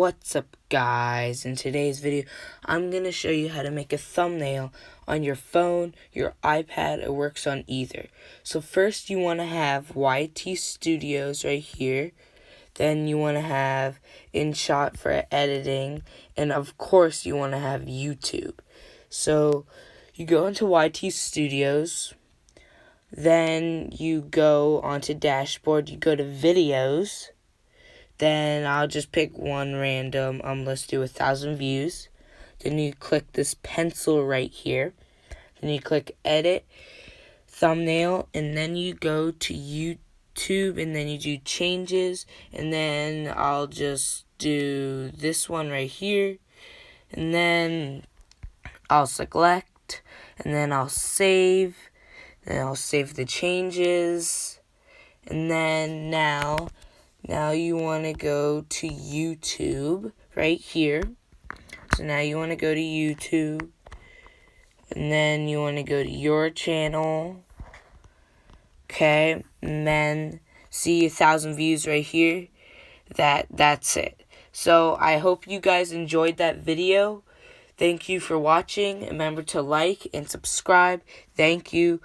What's up, guys? In today's video, I'm going to show you how to make a thumbnail on your phone, your iPad. It works on either. So first you want to have YT Studios right here. Then you want to have InShot for editing. And of course you want to have YouTube. So you go into YT Studios. Then you go onto Dashboard. You go to Videos. Then I'll just pick one random, let's do 1,000 views. Then you click this pencil right here. Then you click edit, thumbnail, and then you go to YouTube, and then you do changes. And then I'll just do this one right here. And then I'll select, and then I'll save. Then I'll save the changes. And then now you want to go to YouTube right here. So now you want to go to YouTube. And then you want to go to your channel. Okay. And then see 1,000 views right here. That's it. So I hope you guys enjoyed that video. Thank you for watching. Remember to like and subscribe. Thank you.